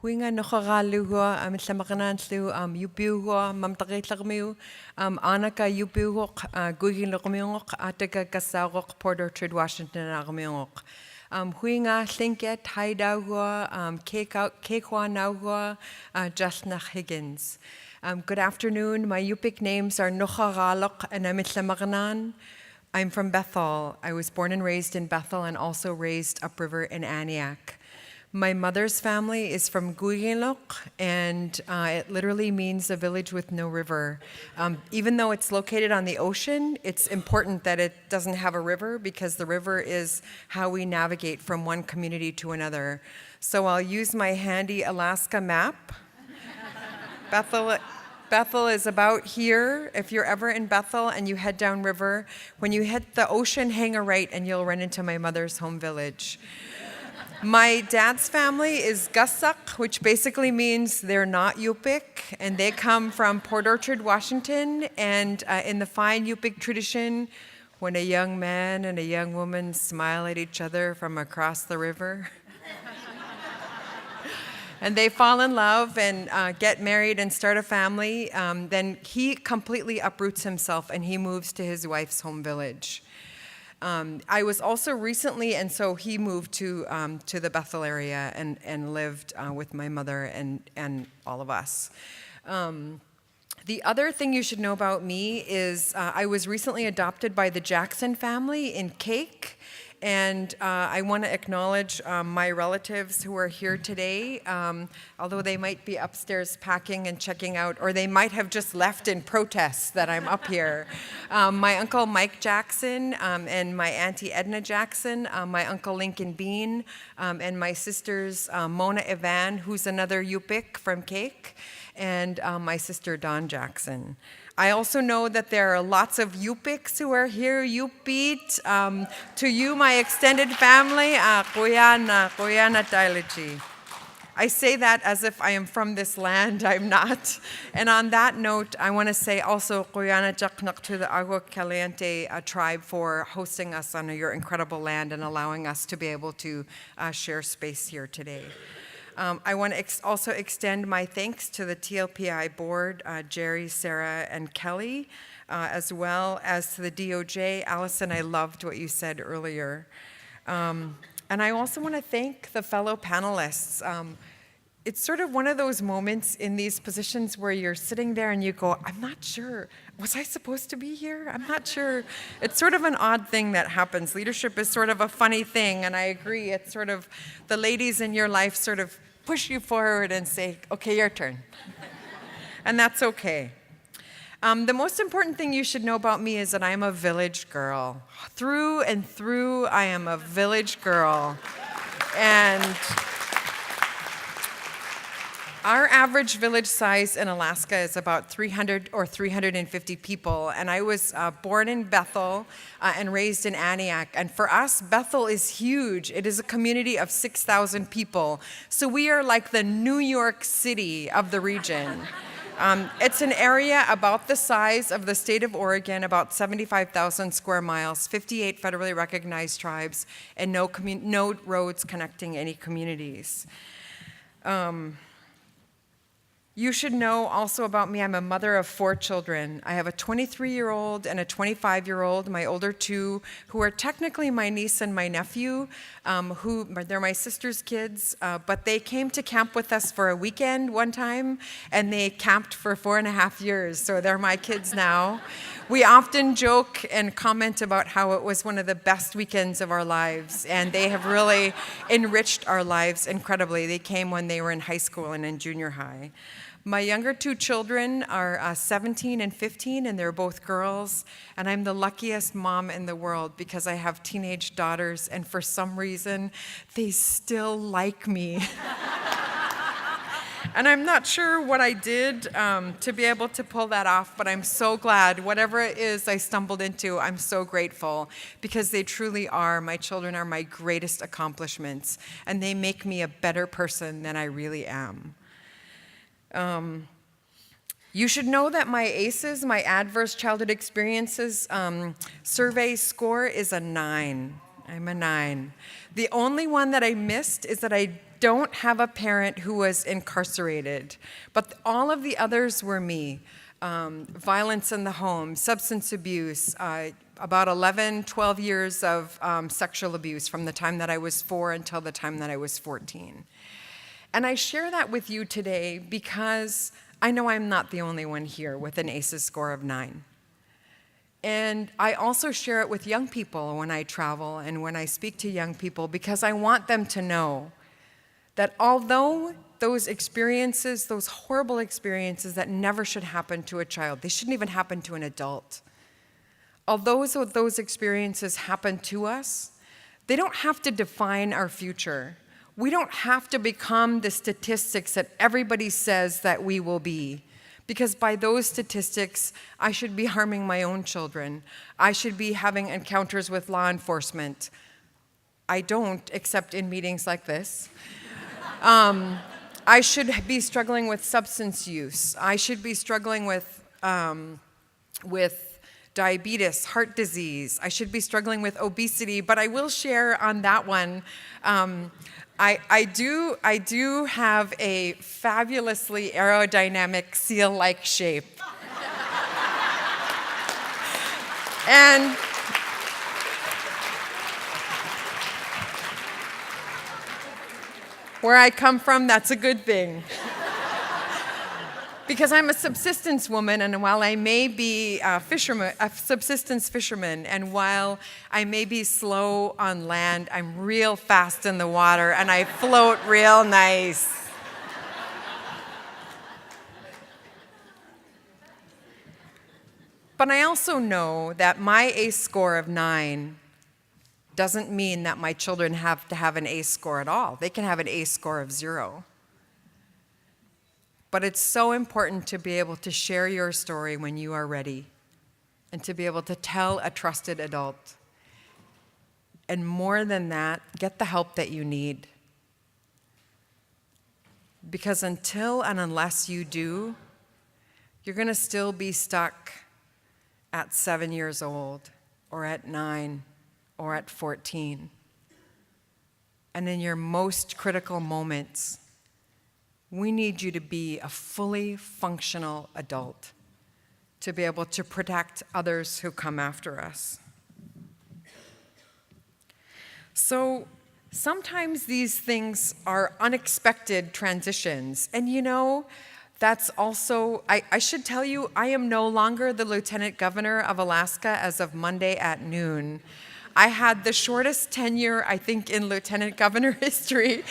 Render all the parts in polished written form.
Huinga nocharaluhua mitlamakanan yupiuhua mamtakitlakmiu anaka yupiuhok guigin lokmiungok ataka kasarok Port Orchard, Washington akmiungok. Huinga Thinket Haidauhua Kekwa Nauhua Jasnach Higgins. Good afternoon. My Yupik names are Nocharalok and Amitlamakanan. I'm from Bethel. I was born and raised in Bethel and also raised upriver in Aniak. My mother's family is from Guiginlok, and it literally means a village with no river. Even though it's located on the ocean, it's important that it doesn't have a river because the river is how we navigate from one community to another. So I'll use my handy Alaska map. Bethel is about here. If you're ever in Bethel and you head downriver, when you hit the ocean, hang a right and you'll run into my mother's home village. My dad's family is Gusuk, which basically means they're not Yupik, and they come from Port Orchard, Washington. And in the fine Yupik tradition, when a young man and a young woman smile at each other from across the river, and they fall in love and get married and start a family, then he completely uproots himself and he moves to his wife's home village. I was also recently, and so he moved to the Bethel area and lived with my mother and all of us. The other thing you should know about me is I was recently adopted by the Jackson family in Cake. And I want to acknowledge my relatives who are here today, although they might be upstairs packing and checking out, or they might have just left in protest that I'm up here. My uncle Mike Jackson and my auntie Edna Jackson, my uncle Lincoln Bean, and my sisters Mona Evan, who's another Yupik from Cake, and my sister Dawn Jackson. I also know that there are lots of Yupiks who are here, Yupit. To you, my extended family, Kuyana Tailachi. I say that as if I am from this land, I'm not. And on that note, I want to say also Kuyana Jaknak to the Agua Caliente tribe for hosting us on your incredible land and allowing us to be able to share space here today. I want to also extend my thanks to the TLPI board, Jerry, Sarah, and Kelly, as well as to the DOJ. Allison, I loved what you said earlier. And I also want to thank the fellow panelists. It's sort of one of those moments in these positions where you're sitting there and you go, I'm not sure, was I supposed to be here? I'm not sure. It's sort of an odd thing that happens. Leadership is sort of a funny thing, and I agree. It's sort of the ladies in your life sort of push you forward and say, okay, your turn. And that's okay. The most important thing you should know about me is that I'm a village girl. Through and through, I am a village girl. And our average village size in Alaska is about 300 or 350 people, and I was born in Bethel and raised in Aniak. And for us, Bethel is huge. It is a community of 6,000 people. So we are like the New York City of the region. It's an area about the size of the state of Oregon, about 75,000 square miles, 58 federally recognized tribes, and no roads connecting any communities. You should know also about me, I'm a mother of 4 children. I have a 23-year-old and a 25-year-old, my older two, who are technically my niece and my nephew, they're my sister's kids, but they came to camp with us for a weekend one time, and they camped for 4.5 years, so they're my kids now. We often joke and comment about how it was one of the best weekends of our lives, and they have really enriched our lives incredibly. They came when they were in high school and in junior high. My younger 2 children are 17 and 15, and they're both girls, and I'm the luckiest mom in the world because I have teenage daughters, and for some reason, they still like me. And I'm not sure what I did to be able to pull that off, but I'm so glad. Whatever it is I stumbled into, I'm so grateful because they truly are. My children are my greatest accomplishments, and they make me a better person than I really am. You should know that my ACEs, my Adverse Childhood Experiences survey score is a 9. I'm a 9. The only one that I missed is that I don't have a parent who was incarcerated, but all of the others were me. Violence in the home, substance abuse, about 11, 12 years of sexual abuse from the time that I was 4 until the time that I was 14. And I share that with you today because I know I'm not the only one here with an ACEs score of 9. And I also share it with young people when I travel and when I speak to young people because I want them to know that although those experiences, those horrible experiences that never should happen to a child, they shouldn't even happen to an adult. Although those experiences happen to us, they don't have to define our future. We don't have to become the statistics that everybody says that we will be. Because by those statistics, I should be harming my own children. I should be having encounters with law enforcement. I don't, except in meetings like this. I should be struggling with substance use. I should be struggling with diabetes, heart disease. I should be struggling with obesity, but I will share on that one. I do have a fabulously aerodynamic seal-like shape. And where I come from, that's a good thing. Because I'm a subsistence woman, and while I may be a subsistence fisherman, and while I may be slow on land, I'm real fast in the water, and I float real nice. But I also know that my ACE score of 9 doesn't mean that my children have to have an ACE score at all. They can have an ACE score of 0. But it's so important to be able to share your story when you are ready and to be able to tell a trusted adult. And more than that, get the help that you need. Because until and unless you do, you're going to still be stuck at 7 years old or at 9 or at 14. And in your most critical moments, we need you to be a fully functional adult to be able to protect others who come after us. So sometimes these things are unexpected transitions. And you know, that's also, I should tell you, I am no longer the Lieutenant Governor of Alaska as of Monday at noon. I had the shortest tenure, I think, in Lieutenant Governor history.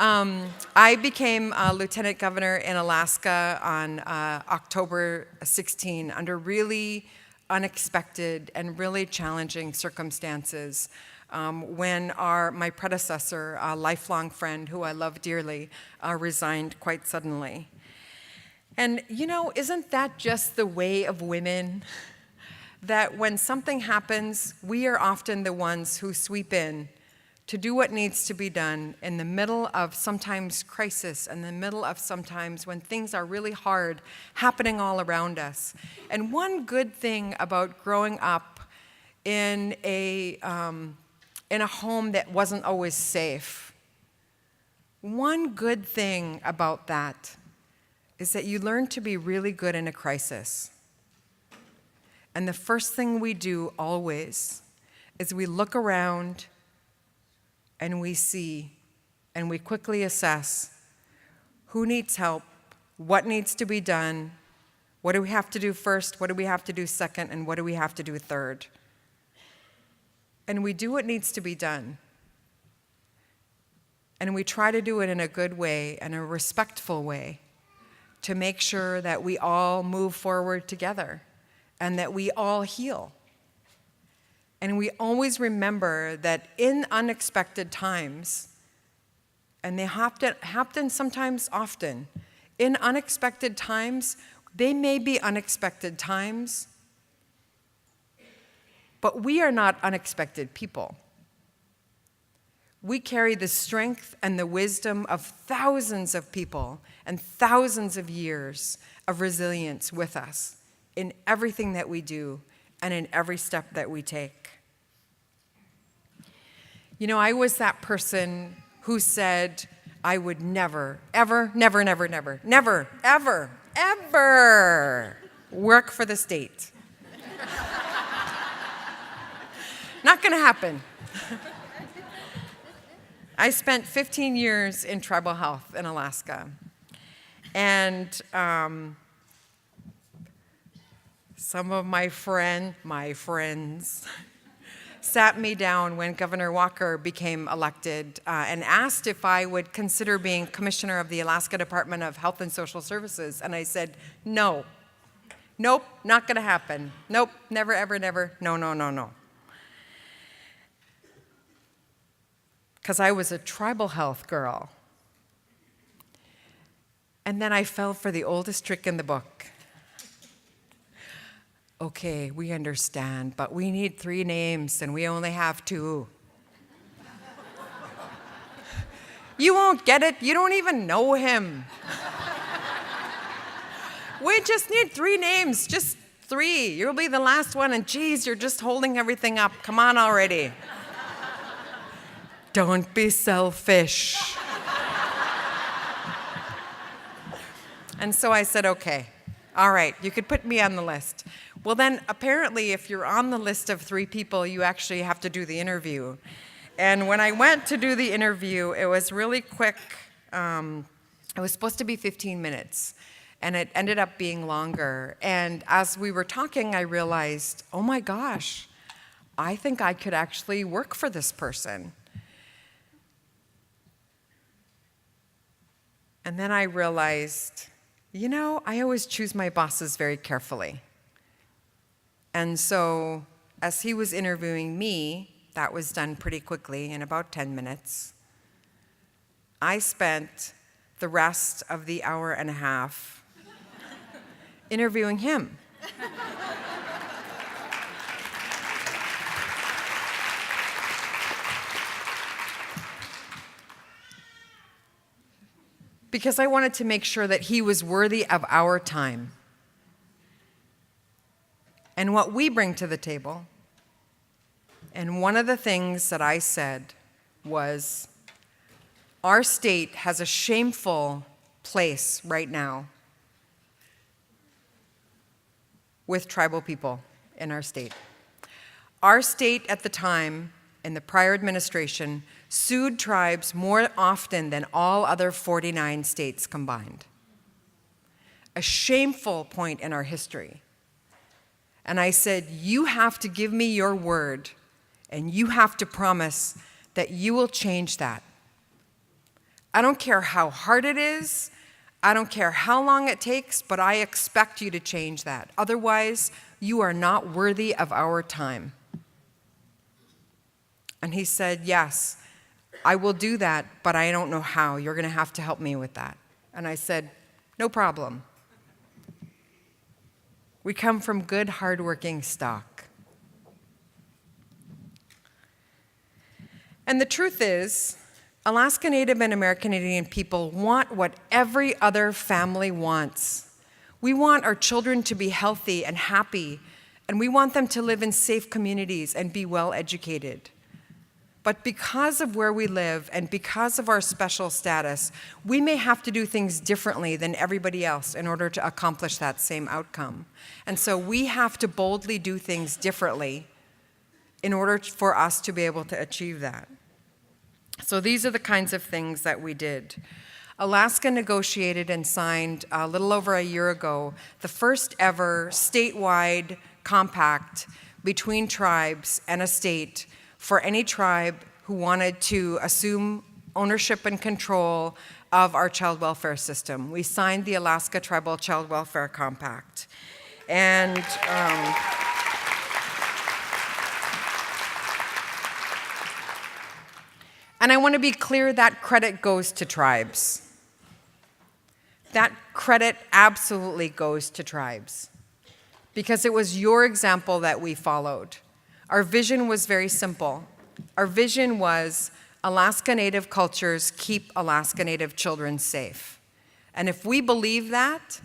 I became Lieutenant Governor in Alaska on October 16 under really unexpected and really challenging circumstances when my predecessor, a lifelong friend who I love dearly, resigned quite suddenly. And you know, isn't that just the way of women? That when something happens, we are often the ones who sweep in to do what needs to be done in the middle of sometimes crisis, in the middle of sometimes when things are really hard happening all around us. And one good thing about growing up in a home that wasn't always safe, one good thing about that is that you learn to be really good in a crisis. And the first thing we do always is we look around and we see, and we quickly assess who needs help, what needs to be done, what do we have to do first, what do we have to do second, and what do we have to do third. And we do what needs to be done. And we try to do it in a good way and a respectful way to make sure that we all move forward together and that we all heal. And we always remember that in unexpected times, and they happen sometimes often, in unexpected times, they may be unexpected times, but we are not unexpected people. We carry the strength and the wisdom of thousands of people and thousands of years of resilience with us in everything that we do and in every step that we take. You know, I was that person who said, I would never, ever, never, never, never, never, ever, ever work for the state. Not going to happen. I spent 15 years in tribal health in Alaska. And some of my friends sat me down when Governor Walker became elected and asked if I would consider being commissioner of the Alaska Department of Health and Social Services. And I said, no. Nope, not going to happen. Nope, never, ever, never. No, no, no, no. Because I was a tribal health girl. And then I fell for the oldest trick in the book. Okay, we understand, but we need 3 names and we only have 2. You won't get it. You don't even know him. We just need 3 names, just 3. You'll be the last one, and geez, you're just holding everything up. Come on already. Don't be selfish. And so I said, okay, all right, you could put me on the list. Well, then apparently if you're on the list of 3 people, you actually have to do the interview. And when I went to do the interview, it was really quick. It was supposed to be 15 minutes, and it ended up being longer. And as we were talking, I realized, oh my gosh, I think I could actually work for this person. And then I realized, you know, I always choose my bosses very carefully. And so as he was interviewing me, that was done pretty quickly in about 10 minutes. I spent the rest of the hour and a half interviewing him. Because I wanted to make sure that he was worthy of our time and what we bring to the table. And one of the things that I said was, our state has a shameful place right now with tribal people in our state. Our state at the time, in the prior administration, sued tribes more often than all other 49 states combined. A shameful point in our history. And I said, you have to give me your word, and you have to promise that you will change that. I don't care how hard it is, I don't care how long it takes, but I expect you to change that. Otherwise, you are not worthy of our time. And he said, yes, I will do that, but I don't know how. You're going to have to help me with that. And I said, no problem. We come from good, hardworking stock. And the truth is, Alaska Native and American Indian people want what every other family wants. We want our children to be healthy and happy, and we want them to live in safe communities and be well educated. But because of where we live and because of our special status, we may have to do things differently than everybody else in order to accomplish that same outcome. And so we have to boldly do things differently in order for us to be able to achieve that. So these are the kinds of things that we did. Alaska negotiated and signed a little over a year ago the first ever statewide compact between tribes and a state for any tribe who wanted to assume ownership and control of our child welfare system. We signed the Alaska Tribal Child Welfare Compact. And I want to be clear, that credit goes to tribes. That credit absolutely goes to tribes, because it was your example that we followed. Our vision was very simple. Our vision was Alaska Native cultures keep Alaska Native children safe. And if we believe that,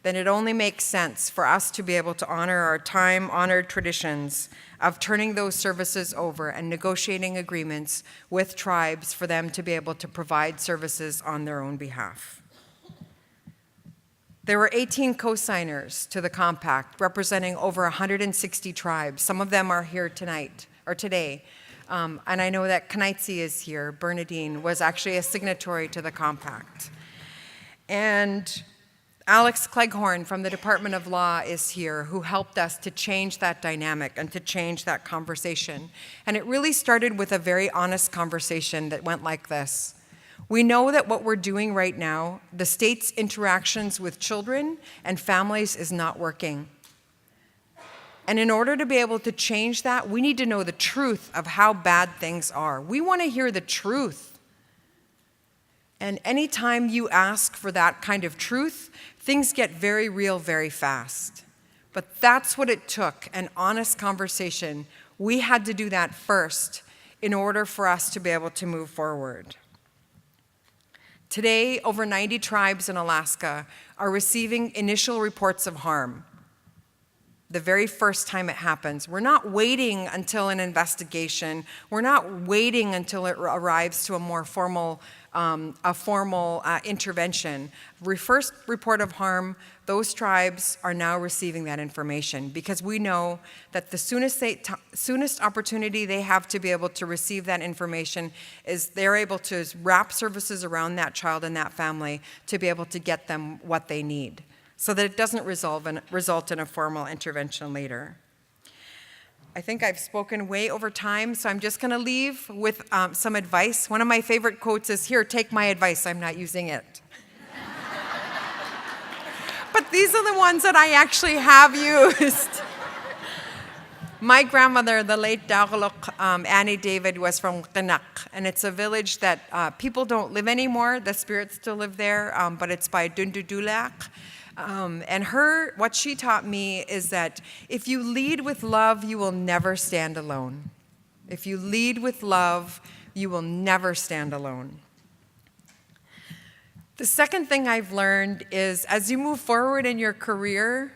then it only makes sense for us to be able to honor our time-honored traditions of turning those services over and negotiating agreements with tribes for them to be able to provide services on their own behalf. There were 18 co-signers to the compact, representing over 160 tribes. Some of them are here tonight, or today. And I know that Kanaitsi is here. Bernadine was actually a signatory to the compact. And Alex Cleghorn from the Department of Law is here, who helped us to change that dynamic and to change that conversation. And it really started with a very honest conversation that went like this. We know that what we're doing right now, the state's interactions with children and families, is not working. And in order to be able to change that, we need to know the truth of how bad things are. We want to hear the truth. And anytime you ask for that kind of truth, things get very real very fast. But that's what it took, an honest conversation. We had to do that first in order for us to be able to move forward. Today, over 90 tribes in Alaska are receiving initial reports of harm. The very first time it happens. We're not waiting until an investigation. We're not waiting until it arrives to a more formal intervention. First report of harm, those tribes are now receiving that information because we know that the soonest opportunity they have to be able to receive that information is they're able to wrap services around that child and that family to be able to get them what they need, so that it doesn't result in a formal intervention later. I think I've spoken way over time, so I'm just going to leave with some advice. One of my favorite quotes is, "Here, take my advice, I'm not using it." But these are the ones that I actually have used. My grandmother, the late Dagalok Annie David, was from Qinak, and it's a village that people don't live anymore. The spirits still live there, but it's by Dundudulak. And what she taught me is that if you lead with love, you will never stand alone. If you lead with love, you will never stand alone. The second thing I've learned is as you move forward in your career,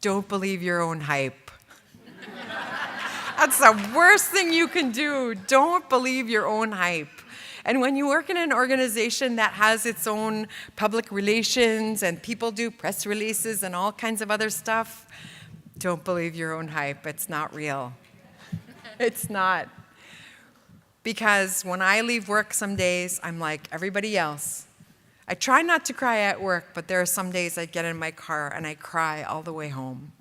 don't believe your own hype. That's the worst thing you can do. Don't believe your own hype. And when you work in an organization that has its own public relations and people do press releases and all kinds of other stuff, don't believe your own hype. It's not real. It's not. Because when I leave work some days, I'm like everybody else. I try not to cry at work, but there are some days I get in my car and I cry all the way home.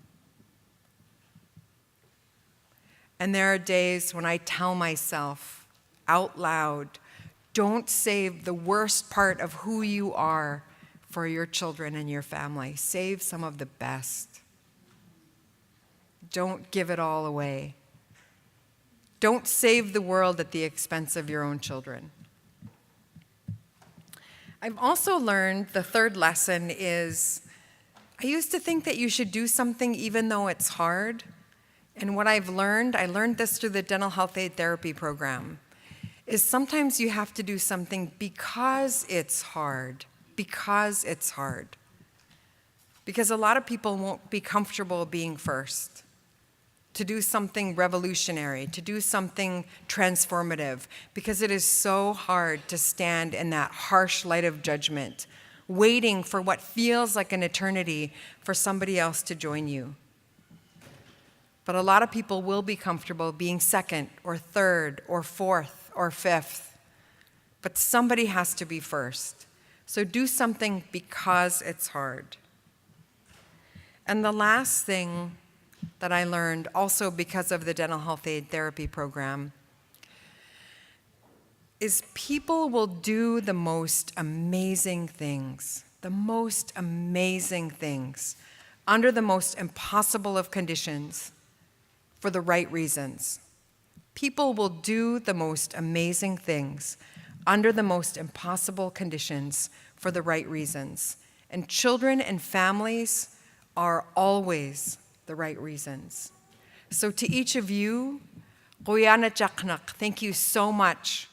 And there are days when I tell myself out loud, don't save the worst part of who you are for your children and your family. Save some of the best. Don't give it all away. Don't save the world at the expense of your own children. I've also learned the third lesson is, I used to think that you should do something even though it's hard. And what I've learned, I learned this through the dental health aid therapy program, is sometimes you have to do something because it's hard, because it's hard. Because a lot of people won't be comfortable being first, to do something revolutionary, to do something transformative, because it is so hard to stand in that harsh light of judgment, waiting for what feels like an eternity for somebody else to join you. But a lot of people will be comfortable being second or third or fourth or fifth, but somebody has to be first. So do something because it's hard. And the last thing that I learned, also because of the dental health aid therapy program, is people will do the most amazing things, under the most impossible of conditions for the right reasons. People will do the most amazing things under the most impossible conditions for the right reasons. And children and families are always the right reasons. So to each of you, thank you so much